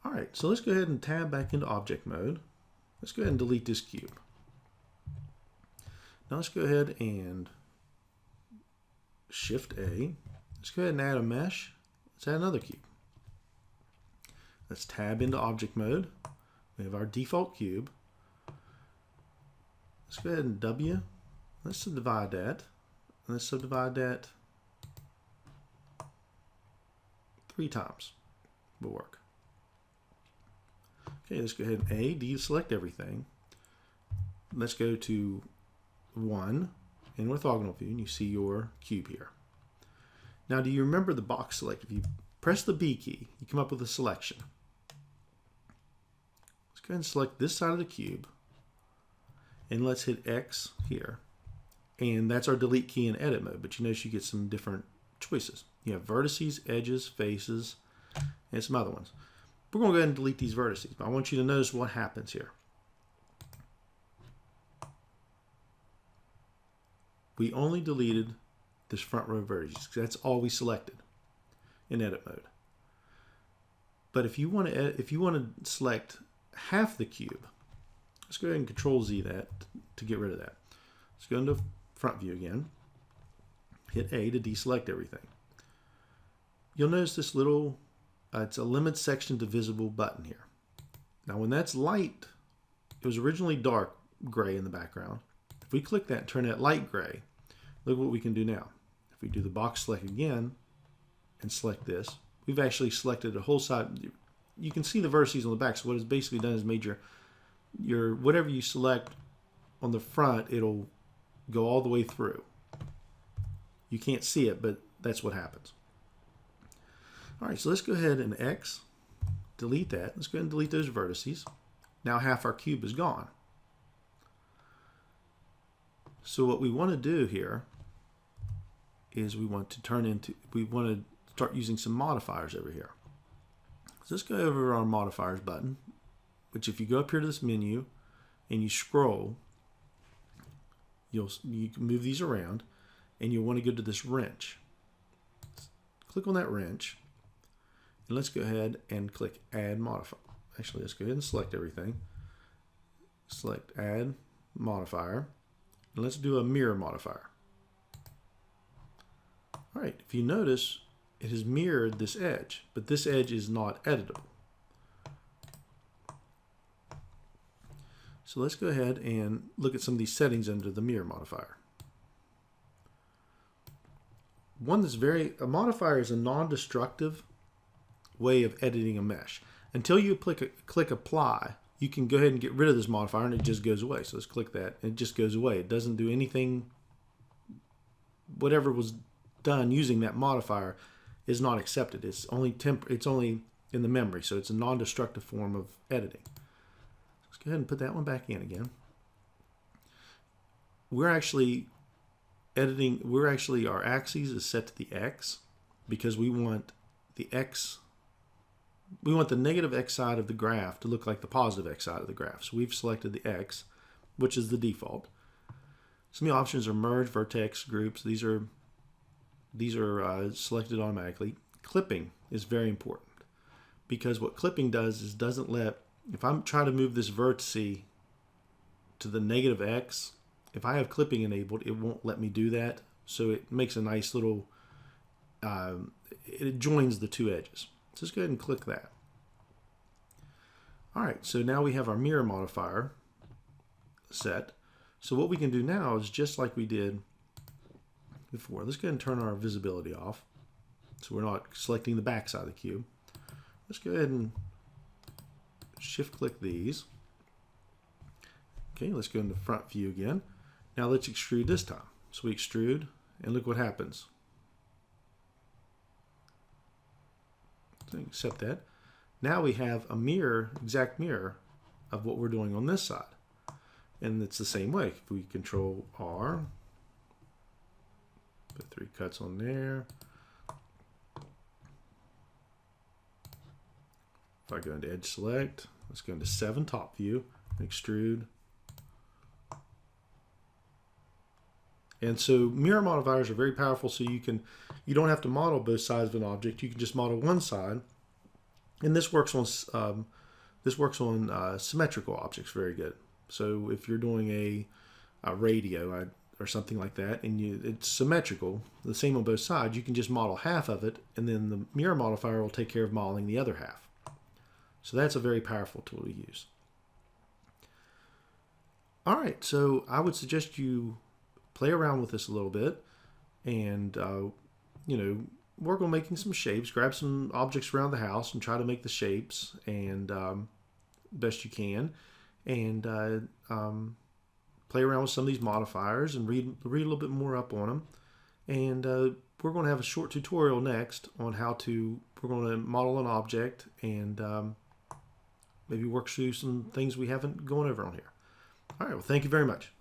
All right, so let's go ahead and tab back into object mode. Let's go ahead and delete this cube. Now let's go ahead and Shift A. Let's go ahead and add a mesh. Let's add another cube. Let's tab into object mode. We have our default cube. Let's go ahead and W. Let's subdivide that. And let's subdivide that 3 times. Will work. Okay, let's go ahead and A, deselect everything. Let's go to 1 in orthogonal view, and you see your cube here. Now, do you remember the box select? If you press the B key, you come up with a selection. Let's go ahead and select this side of the cube, and let's hit X here. And that's our delete key in edit mode, but you notice you get some different choices. You have vertices, edges, faces, and some other ones. We're going to go ahead and delete these vertices, but I want you to notice what happens here. We only deleted this front row vertices because that's all we selected in edit mode. But if you want to select half the cube, let's go ahead and Control Z that to get rid of that. Let's go into front view again. Hit A to deselect everything. You'll notice this little it's a limit section to visible button here. Now when that's light, it was originally dark gray in the background. If we click that and turn that light gray, look what we can do now. If we do the box select again and select this, we've actually selected a whole side. You can see the vertices on the back. So what it's basically done is made your whatever you select on the front, it'll go all the way through. You can't see it, but that's what happens. All right, so let's go ahead and X, delete that. Let's go ahead and delete those vertices. Now half our cube is gone. So what we want to do here is we want to start using some modifiers over here. So let's go over our modifiers button, which if you go up here to this menu and you scroll, you can move these around, and you'll want to go to this wrench. Click on that wrench, and let's go ahead and click Add Modifier. Actually, let's go ahead and select everything. Select Add Modifier, and let's do a mirror modifier. All right, if you notice, it has mirrored this edge, but this edge is not editable. So let's go ahead and look at some of these settings under the mirror modifier. A modifier is a non-destructive way of editing a mesh. Until you click apply, you can go ahead and get rid of this modifier and it just goes away. So let's click that and it just goes away. It doesn't do anything. Whatever was done using that modifier is not accepted. It's only in the memory, so it's a non-destructive form of editing. Let's go ahead and put that one back in again. We're actually our axis is set to the X because we want the negative X side of the graph to look like the positive X side of the graph. So we've selected the X, which is the default. Some of the options are merge, vertex, groups. These are selected automatically. Clipping is very important because what clipping does is doesn't let, if I'm trying to move this vertex to the negative X, if I have clipping enabled, it won't let me do that. So it makes a nice little, it joins the two edges. So let's go ahead and click that. All right, so now we have our mirror modifier set. So what we can do now is just like we did before. Let's go ahead and turn our visibility off so we're not selecting the back side of the cube. Let's go ahead and shift click these. Okay, let's go into front view again. Now let's extrude this time. So we extrude and look what happens. So accept that. Now we have a exact mirror of what we're doing on this side. And it's the same way. If we Control R, put 3 cuts on there. If I go into Edge Select, let's go into 7 top view, extrude. And so mirror modifiers are very powerful, so you don't have to model both sides of an object. You can just model one side And this works on symmetrical objects very good. So if you're doing a radio or something like that, and it's symmetrical, the same on both sides, you can just model half of it, and then the mirror modifier will take care of modeling the other half. So that's a very powerful tool to use. All right, so I would suggest you play around with this a little bit, and work on making some shapes. Grab some objects around the house and try to make the shapes and best you can, and play around with some of these modifiers and read a little bit more up on them. And we're going to have a short tutorial next on we're going to model an object and maybe work through some things we haven't gone over on here. All right, well, thank you very much.